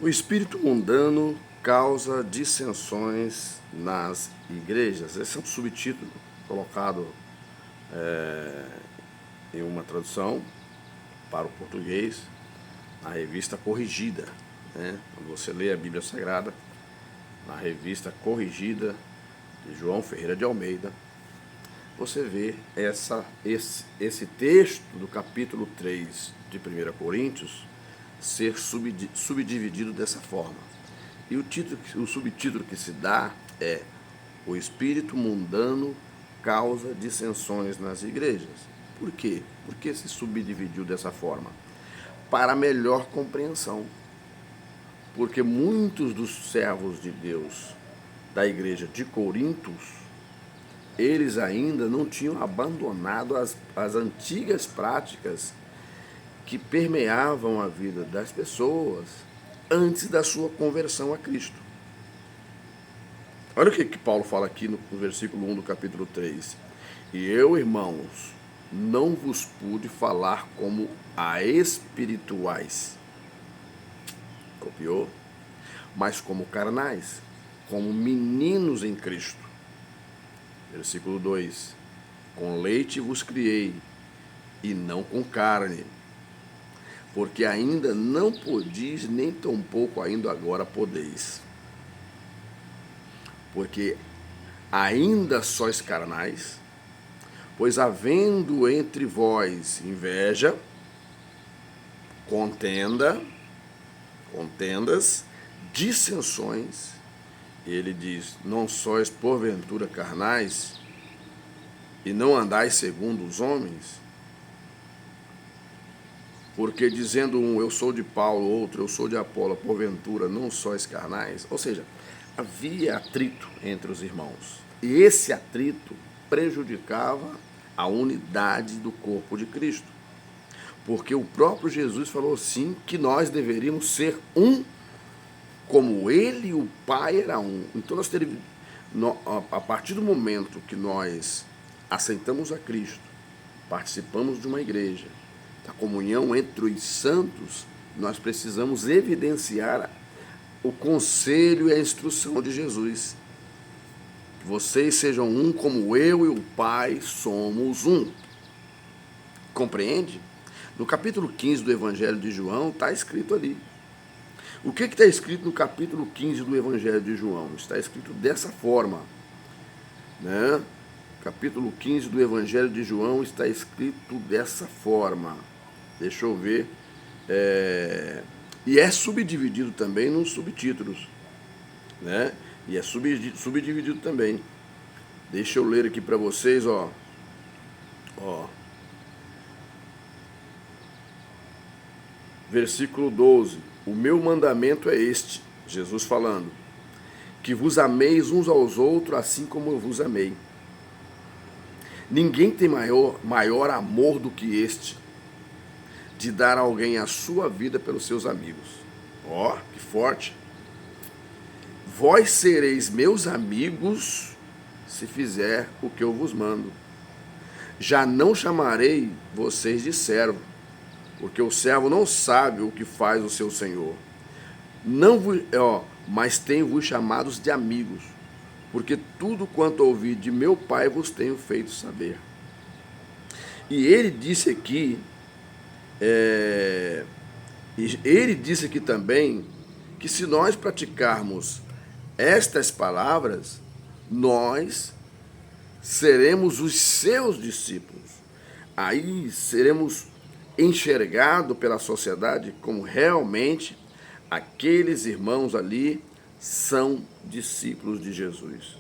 O espírito mundano causa dissensões nas igrejas. Esse é um subtítulo colocado em uma tradução para o português, na revista Corrigida. Quando você lê a Bíblia Sagrada, na revista Corrigida, de João Ferreira de Almeida, você vê esse texto do capítulo 3 de 1 Coríntios ser subdividido dessa forma. E o subtítulo que se dá é: o espírito mundano causa dissensões nas igrejas. Por quê? Por que se subdividiu dessa forma? Para melhor compreensão. Porque muitos dos servos de Deus da igreja de Corintos, eles ainda não tinham abandonado as antigas práticas que permeavam a vida das pessoas antes da sua conversão a Cristo. Olha o que Paulo fala aqui no versículo 1 do capítulo 3. E eu, irmãos, não vos pude falar como a espirituais. Copiou? Mas como carnais, como meninos em Cristo. Versículo 2. Com leite vos criei, e não com carne, porque ainda não podis, nem tampouco ainda agora podeis. Porque ainda sois carnais, pois havendo entre vós inveja, contendas, dissensões, ele diz: não sois porventura carnais, e não andais segundo os homens? Porque dizendo um, eu sou de Paulo, outro, eu sou de Apolo, porventura não sois carnais? Ou seja, havia atrito entre os irmãos. E esse atrito prejudicava a unidade do corpo de Cristo. Porque o próprio Jesus falou sim que nós deveríamos ser um, como ele e o Pai era um. Então nós teríamos, a partir do momento que nós aceitamos a Cristo, participamos de uma igreja, a comunhão entre os santos, nós precisamos evidenciar o conselho e a instrução de Jesus. Que vocês sejam um como eu e o Pai somos um. Compreende? No capítulo 15 do Evangelho de João está escrito ali. O que está escrito no capítulo 15 do Evangelho de João? Está escrito dessa forma, né? Capítulo 15 do Evangelho de João está escrito dessa forma. Deixa eu ver. E é subdividido também nos subtítulos, né? E é subdividido também. Deixa eu ler aqui para vocês, ó. Versículo 12. O meu mandamento é este, Jesus falando, que vos ameis uns aos outros assim como eu vos amei. Ninguém tem maior amor do que este, de dar a alguém a sua vida pelos seus amigos. Ó, que forte. Vós sereis meus amigos se fizer o que eu vos mando. Já não chamarei vocês de servo, porque o servo não sabe o que faz o seu senhor. Mas tenho-vos chamados de amigos, porque tudo quanto ouvi de meu Pai vos tenho feito saber. E ele disse aqui, também que se nós praticarmos estas palavras, nós seremos os seus discípulos. Aí seremos enxergados pela sociedade como realmente aqueles irmãos ali são discípulos de Jesus.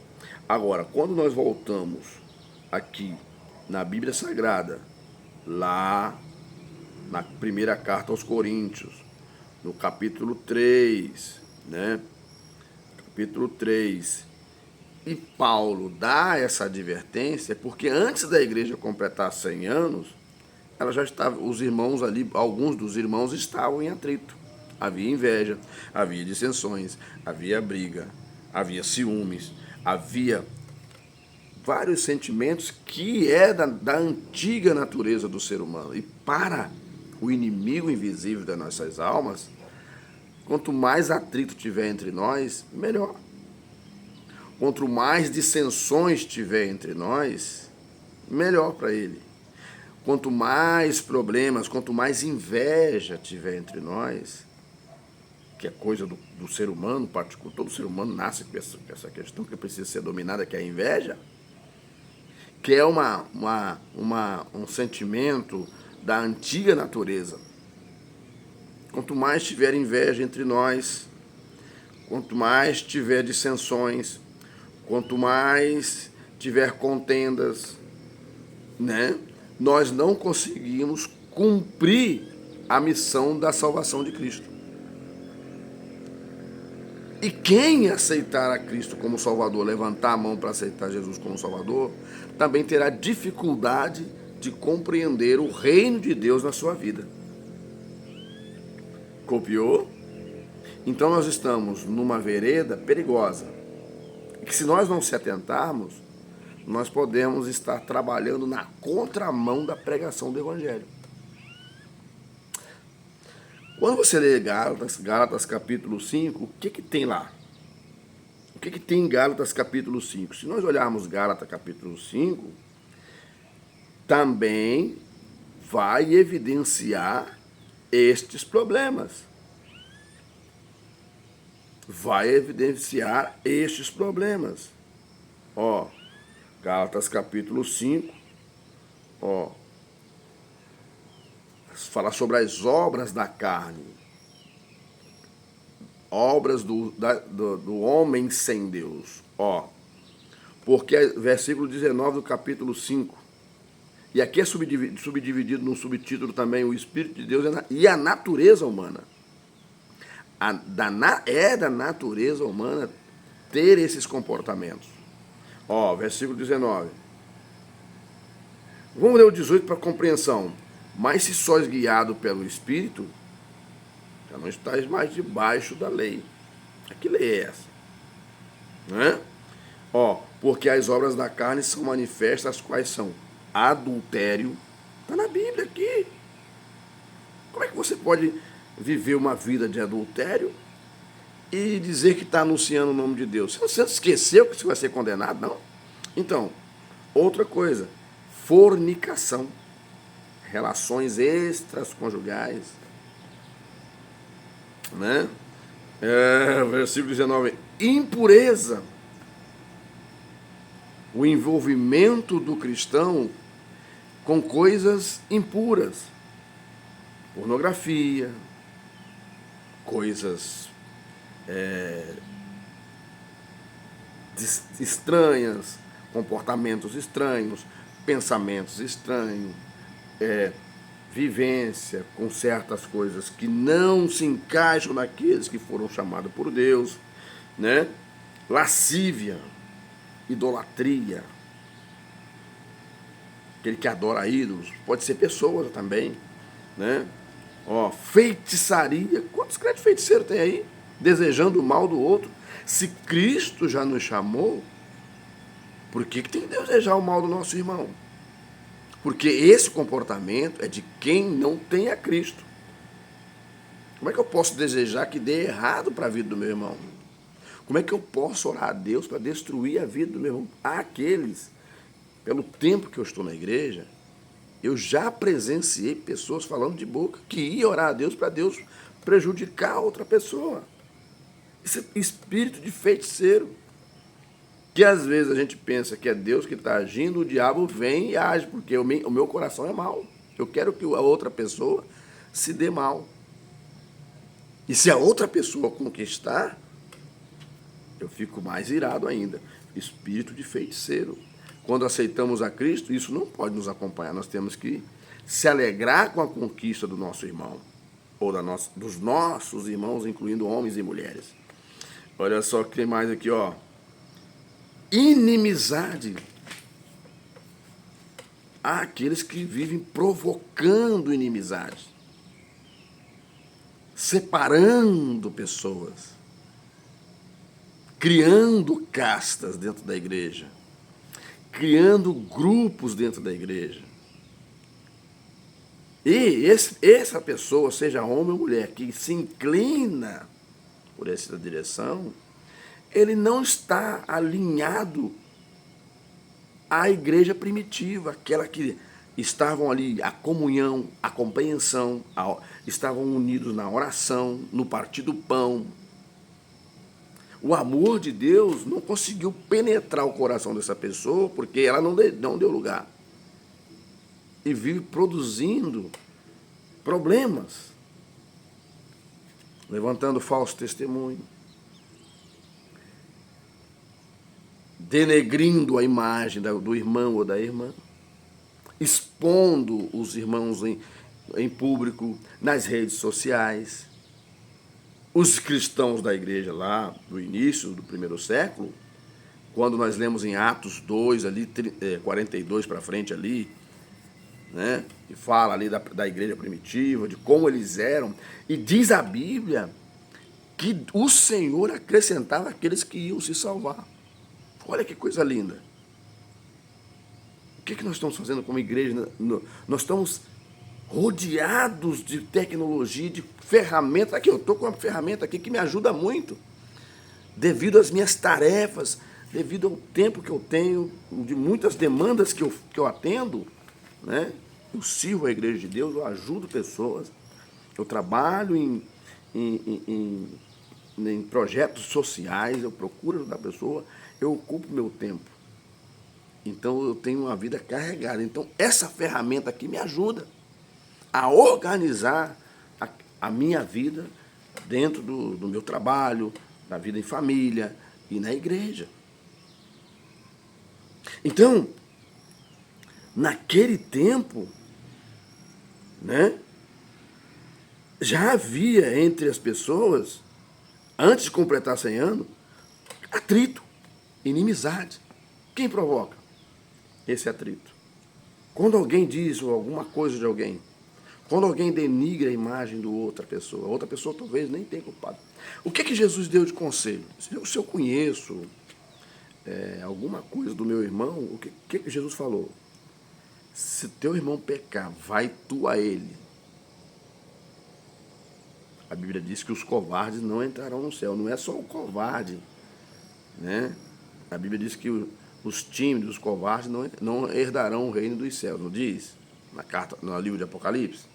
Agora, quando nós voltamos aqui na Bíblia Sagrada, lá na primeira carta aos Coríntios, no capítulo 3, né? Capítulo 3. E Paulo dá essa advertência porque antes da igreja completar 100 anos, ela já estava, os irmãos ali, alguns dos irmãos estavam em atrito. Havia inveja, havia dissensões, havia briga, havia ciúmes, havia vários sentimentos que é da antiga natureza do ser humano. E para o inimigo invisível das nossas almas, Quanto mais atrito tiver entre nós, melhor. Quanto mais dissensões tiver entre nós, melhor para ele. Quanto mais problemas, quanto mais inveja tiver entre nós, que é coisa do ser humano, particular, todo ser humano nasce com essa questão que precisa ser dominada, que é a inveja, que é um sentimento da antiga natureza. Quanto mais tiver inveja entre nós, quanto mais tiver dissensões, quanto mais tiver contendas, né, nós não conseguimos cumprir a missão da salvação de Cristo. E quem aceitar a Cristo como Salvador, levantar a mão para aceitar Jesus como Salvador, também terá dificuldade de compreender o reino de Deus na sua vida. Copiou? Então nós estamos numa vereda perigosa, que se nós não se atentarmos, nós podemos estar trabalhando na contramão da pregação do Evangelho. Quando você lê Gálatas capítulo 5, o que tem lá? O que tem em Gálatas capítulo 5? Se nós olharmos Gálatas capítulo 5, também vai evidenciar estes problemas. Vai evidenciar estes problemas. Ó, Gálatas capítulo 5, ó, fala sobre as obras da carne, obras do homem sem Deus. Ó, porque versículo 19 do capítulo 5, e aqui é subdividido no subtítulo também o Espírito de Deus e a natureza humana. É da natureza humana ter esses comportamentos. Ó, versículo 19. Vamos ler o 18 para compreensão. Mas se sois guiado pelo Espírito, já não estáis mais debaixo da lei. Que lei é essa? Né? Ó, porque as obras da carne são manifestas, quais são? Adultério. Está na Bíblia aqui. Como é que você pode viver uma vida de adultério e dizer que está anunciando o nome de Deus? Você não esqueceu que você vai ser condenado, não? Então, outra coisa, fornicação, relações extraconjugais, né? Versículo 19, impureza, o envolvimento do cristão com coisas impuras, pornografia, coisas estranhas, comportamentos estranhos, pensamentos estranhos, vivência com certas coisas que não se encaixam naqueles que foram chamados por Deus, né? Lascívia, idolatria, aquele que adora ídolos, pode ser pessoas também, né? Ó, feitiçaria, quantos crentes feiticeiros tem aí? Desejando o mal do outro. Se Cristo já nos chamou, por que tem que desejar o mal do nosso irmão? Porque esse comportamento é de quem não tem a Cristo. Como é que eu posso desejar que dê errado para a vida do meu irmão? Como é que eu posso orar a Deus para destruir a vida do meu irmão? Há aqueles, pelo tempo que eu estou na igreja, eu já presenciei pessoas falando de boca que ia orar a Deus para Deus prejudicar outra pessoa. Esse é espírito de feiticeiro. Que às vezes a gente pensa que é Deus que está agindo, o diabo vem e age, porque o meu coração é mau. Eu quero que a outra pessoa se dê mal. E se a outra pessoa conquistar, eu fico mais irado ainda. Espírito de feiticeiro. Quando aceitamos a Cristo, isso não pode nos acompanhar. Nós temos que se alegrar com a conquista do nosso irmão, ou dos nossos irmãos, incluindo homens e mulheres. Olha só o que tem mais aqui, ó. Inimizade. Há aqueles que vivem provocando inimizade, separando pessoas, criando castas dentro da igreja, criando grupos dentro da igreja. E essa pessoa, seja homem ou mulher, que se inclina por essa direção, ele não está alinhado à igreja primitiva, aquela que estavam ali, a comunhão, a compreensão, estavam unidos na oração, no partir do pão. O amor de Deus não conseguiu penetrar o coração dessa pessoa, porque ela não deu lugar. E vive produzindo problemas, levantando falso testemunho, denegrindo a imagem do irmão ou da irmã, expondo os irmãos em público, nas redes sociais. Os cristãos da igreja lá, do início do primeiro século, quando nós lemos em Atos 2, ali, 42 para frente ali, né, e fala ali da igreja primitiva, de como eles eram, e diz a Bíblia que o Senhor acrescentava aqueles que iam se salvar. Olha que coisa linda. O que nós estamos fazendo como igreja? Nós estamos rodeados de tecnologia, de ferramentas. Aqui, eu estou com uma ferramenta aqui que me ajuda muito, devido às minhas tarefas, devido ao tempo que eu tenho, de muitas demandas que eu atendo, né? Eu sirvo a igreja de Deus, eu ajudo pessoas, eu trabalho em projetos sociais, eu procuro ajudar a pessoa, eu ocupo meu tempo. Então eu tenho uma vida carregada. Então essa ferramenta aqui me ajuda a organizar a minha vida dentro do meu trabalho, da vida em família e na igreja. Então, naquele tempo, né, já havia entre as pessoas, antes de completar 100 anos, atrito, inimizade. Quem provoca esse atrito? Quando alguém diz alguma coisa de alguém, quando alguém denigra a imagem de outra pessoa talvez nem tenha culpado. O que Jesus deu de conselho? Se eu conheço alguma coisa do meu irmão, o que Jesus falou? Se teu irmão pecar, vai tu a ele. A Bíblia diz que os covardes não entrarão no céu. Não é só o covarde, né? A Bíblia diz que os tímidos, os covardes, não herdarão o reino dos céus, não diz? No livro de Apocalipse.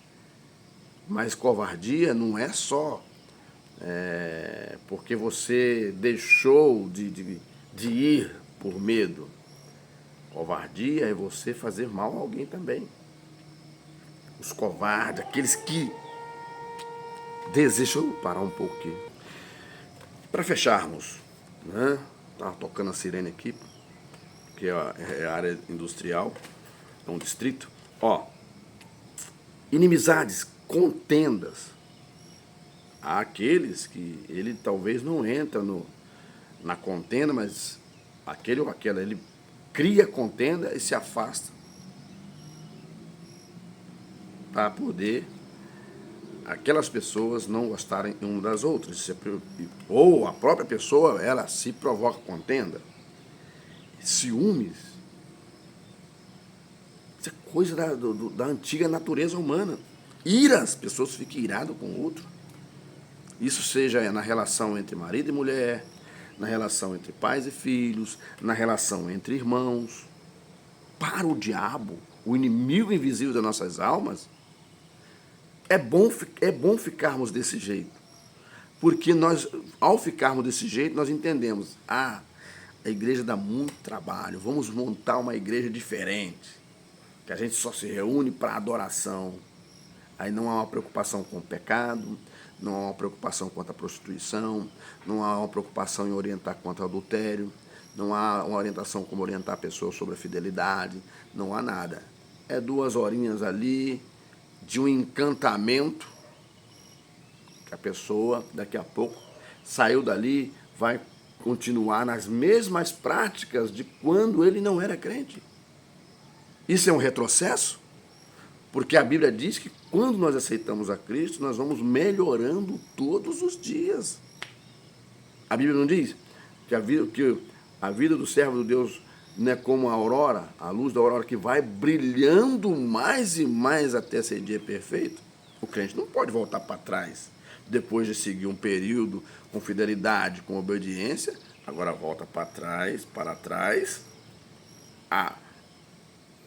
Mas covardia não é só porque você deixou de ir por medo. Covardia é você fazer mal a alguém também. Os covardes, aqueles que desejam... Deixa eu parar um pouco aqui. Para fecharmos, né? Tá tocando a sirene aqui, que é a área industrial, é um distrito. Ó, inimizades, contendas. Há aqueles que ele talvez não entra na contenda, mas aquele ou aquela, ele cria contenda e se afasta para poder aquelas pessoas não gostarem uma das outras. Ou a própria pessoa, ela se provoca contenda. Ciúmes. Isso é coisa da antiga natureza humana. Ira, as pessoas ficam iradas com o outro. Isso seja na relação entre marido e mulher, na relação entre pais e filhos, na relação entre irmãos. Para o diabo, o inimigo invisível das nossas almas, é bom ficarmos desse jeito. Porque nós, ao ficarmos desse jeito, nós entendemos, a igreja dá muito trabalho, vamos montar uma igreja diferente, que a gente só se reúne para adoração. Aí não há uma preocupação com o pecado, não há uma preocupação contra a prostituição, não há uma preocupação em orientar contra o adultério, não há uma orientação como orientar a pessoa sobre a fidelidade, não há nada. É 2 horinhas ali de um encantamento, que a pessoa, daqui a pouco, saiu dali, vai continuar nas mesmas práticas de quando ele não era crente. Isso é um retrocesso? Porque a Bíblia diz que quando nós aceitamos a Cristo, nós vamos melhorando todos os dias. A Bíblia não diz que a vida do servo de Deus não é como a aurora, a luz da aurora que vai brilhando mais e mais até ser dia perfeito. O crente não pode voltar para trás. Depois de seguir um período com fidelidade, com obediência, agora volta para trás.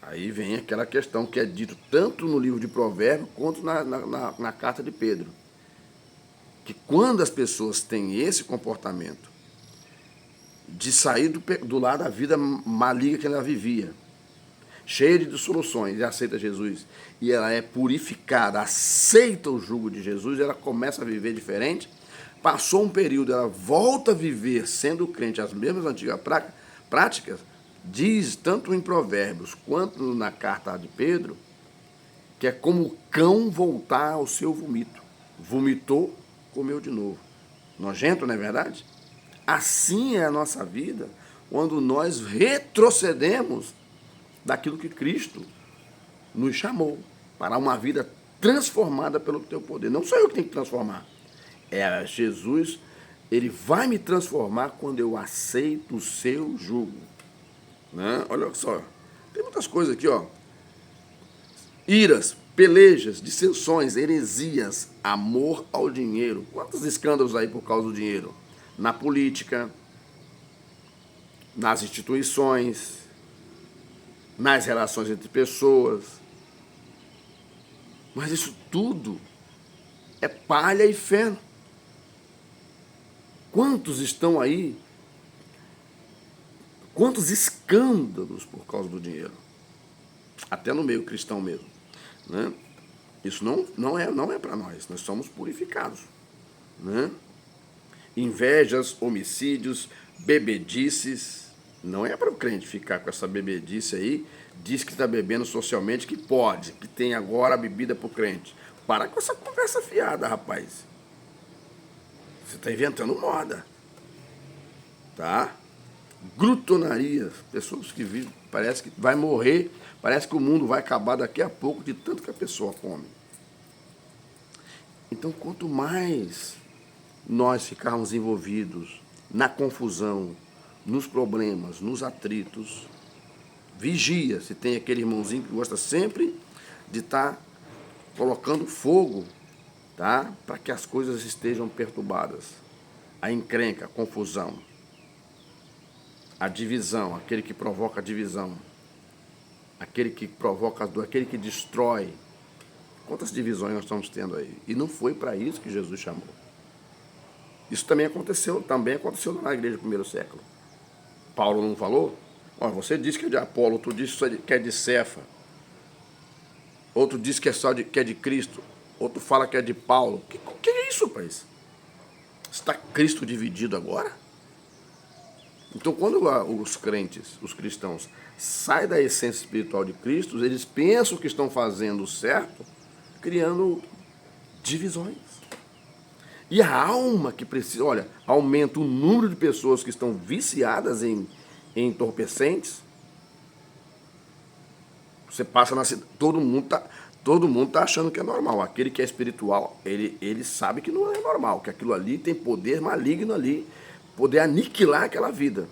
Aí vem aquela questão que é dito tanto no livro de Provérbios quanto na carta de Pedro. Que quando as pessoas têm esse comportamento de sair do lado da vida maligna que ela vivia, cheia de dissoluções, e aceita Jesus, e ela é purificada, aceita o jugo de Jesus, ela começa a viver diferente, passou um período, ela volta a viver, sendo crente, as mesmas antigas práticas, diz, tanto em Provérbios quanto na carta de Pedro, que é como o cão voltar ao seu vomito. Vomitou, comeu de novo. Nojento, não é verdade? Assim é a nossa vida, quando nós retrocedemos daquilo que Cristo nos chamou, para uma vida transformada pelo teu poder. Não sou eu que tenho que transformar. É Jesus, ele vai me transformar quando eu aceito o seu jugo. Né? Olha só, tem muitas coisas aqui, ó. Iras, pelejas, dissensões, heresias, amor ao dinheiro. Quantos escândalos aí por causa do dinheiro? Na política, nas instituições, nas relações entre pessoas. Mas isso tudo é palha e feno. Quantos estão aí? Quantos escândalos por causa do dinheiro? Até no meio cristão mesmo. Né? Isso não é para nós somos purificados. Né? Invejas, homicídios, bebedices. Não é para o crente ficar com essa bebedice aí, diz que está bebendo socialmente, que pode, que tem agora a bebida para o crente. Para com essa conversa fiada, rapaz. Você está inventando moda. Tá? Glutonarias, pessoas que vivem, parece que vai morrer, parece que o mundo vai acabar daqui a pouco de tanto que a pessoa come. Então, quanto mais nós ficarmos envolvidos na confusão, nos problemas, nos atritos, vigia, se tem aquele irmãozinho que gosta sempre de estar colocando fogo, tá? Para que as coisas estejam perturbadas. A encrenca, a confusão, a divisão, aquele que provoca a divisão, aquele que provoca a dor, aquele que destrói. Quantas divisões nós estamos tendo aí? E não foi para isso que Jesus chamou. Isso também aconteceu na igreja do primeiro século. Paulo não falou? Olha, você disse que é de Apolo, outro disse que é de Cefa, outro disse que é de Cristo, outro fala que é de Paulo. Que é isso, rapaz? Está Cristo dividido agora? Então, quando os crentes, os cristãos, saem da essência espiritual de Cristo, eles pensam que estão fazendo certo, criando divisões. E a alma que precisa, olha, aumenta o número de pessoas que estão viciadas em entorpecentes. Você passa na cidade, todo mundo tá achando que é normal. Aquele que é espiritual, ele sabe que não é normal, que aquilo ali tem poder maligno ali, poder aniquilar aquela vida.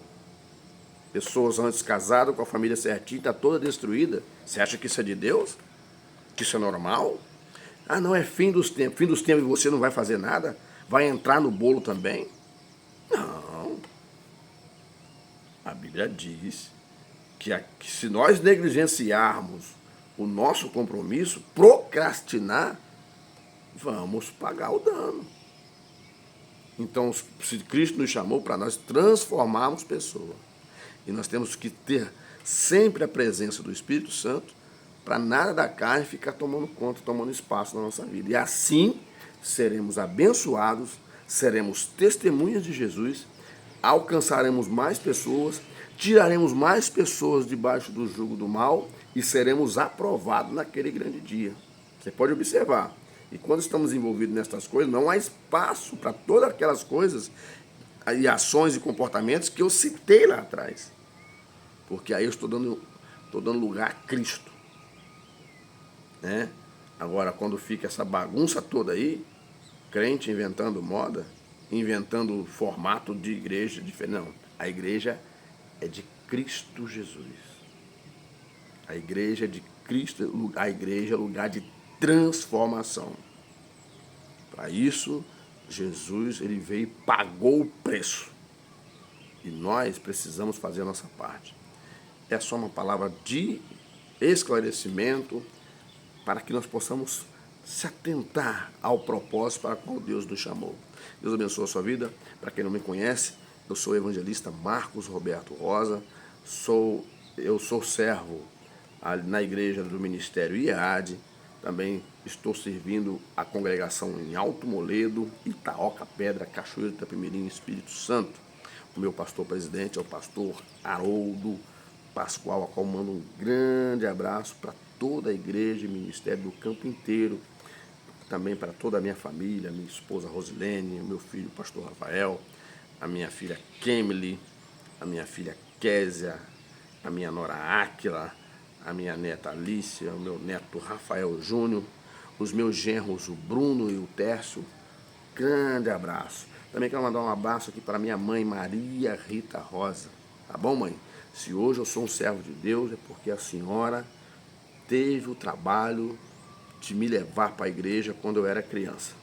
Pessoas antes casadas, com a família certinha, está toda destruída. Você acha que isso é de Deus? Que isso é normal? Ah, não, é fim dos tempos. Fim dos tempos e você não vai fazer nada? Vai entrar no bolo também? Não. A Bíblia diz que se nós negligenciarmos o nosso compromisso, procrastinar, vamos pagar o dano. Então, se Cristo nos chamou para nós transformarmos pessoas, e nós temos que ter sempre a presença do Espírito Santo para nada da carne ficar tomando conta, tomando espaço na nossa vida. E assim seremos abençoados, seremos testemunhas de Jesus, alcançaremos mais pessoas, tiraremos mais pessoas debaixo do jugo do mal e seremos aprovados naquele grande dia. Você pode observar. E quando estamos envolvidos nessas coisas, não há espaço para todas aquelas coisas e ações e comportamentos que eu citei lá atrás. Porque aí eu estou dando lugar a Cristo. Né? Agora, quando fica essa bagunça toda aí, crente inventando moda, inventando formato de igreja diferente. Não, a igreja é de Cristo Jesus. A igreja de Cristo, a igreja é lugar de transformação. Para isso, Jesus ele veio e pagou o preço. E nós precisamos fazer a nossa parte. É só uma palavra de esclarecimento para que nós possamos se atentar ao propósito para qual Deus nos chamou. Deus abençoe a sua vida. Para quem não me conhece, eu sou o evangelista Marcos Roberto Rosa. Eu sou servo na igreja do Ministério IEAD. Também estou servindo a congregação em Alto Moledo, Itaoca Pedra, Cachoeiro de Itapemirim, Espírito Santo. O meu pastor presidente é o pastor Haroldo Pascoal, a qual mando um grande abraço para toda a igreja e ministério do campo inteiro, também para toda a minha família, minha esposa Rosilene, meu filho pastor Rafael, a minha filha Kemily, a minha filha Késia, a minha nora Áquila, a minha neta Alicia, o meu neto Rafael Júnior, os meus genros, o Bruno e o Tércio. Grande abraço. Também quero mandar um abraço aqui para minha mãe Maria Rita Rosa. Tá bom, mãe? Se hoje eu sou um servo de Deus, é porque a senhora teve o trabalho de me levar para a igreja quando eu era criança.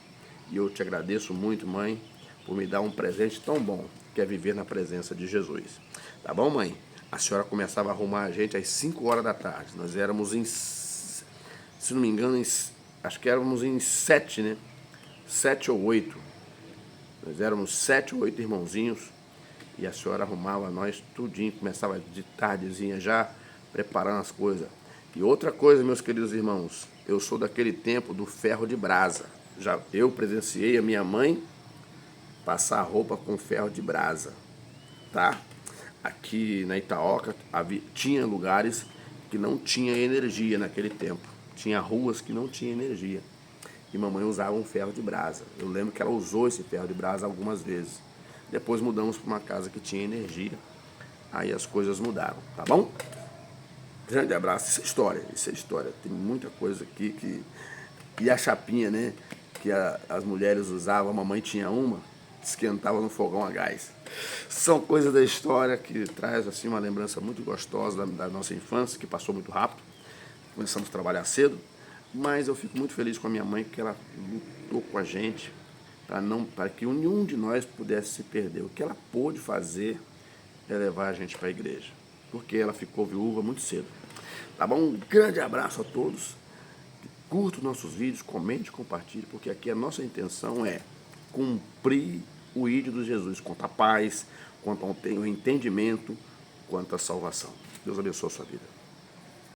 E eu te agradeço muito, mãe, por me dar um presente tão bom, que é viver na presença de Jesus. Tá bom, mãe? A senhora começava a arrumar a gente às 5 horas da tarde. Nós éramos se não me engano, acho que éramos em 7, né? 7 ou 8. Nós éramos 7 ou 8 irmãozinhos. E a senhora arrumava nós tudinho, começava de tardezinha já, preparando as coisas. E outra coisa, meus queridos irmãos, eu sou daquele tempo do ferro de brasa. Já eu presenciei a minha mãe passar roupa com ferro de brasa, tá? Aqui na Itaoca tinha lugares que não tinha energia naquele tempo. Tinha ruas que não tinha energia. E mamãe usava um ferro de brasa. Eu lembro que ela usou esse ferro de brasa algumas vezes. Depois mudamos para uma casa que tinha energia. Aí as coisas mudaram, tá bom? Grande abraço. Isso é história, isso é história. Tem muita coisa aqui que... E a chapinha, né? Que as mulheres usavam, a mamãe tinha uma, esquentava no fogão a gás. São coisas da história que traz assim uma lembrança muito gostosa da nossa infância, que passou muito rápido. Começamos a trabalhar cedo, mas eu fico muito feliz com a minha mãe, que ela lutou com a gente para que nenhum de nós pudesse se perder. O que ela pôde fazer é levar a gente para a igreja, porque ela ficou viúva muito cedo. Tá bom? Um grande abraço a todos. Curta os nossos vídeos, comente, compartilhe, porque aqui a nossa intenção é cumprir o ídolo de Jesus, quanto à paz, quanto ao entendimento, quanto à salvação. Deus abençoe a sua vida.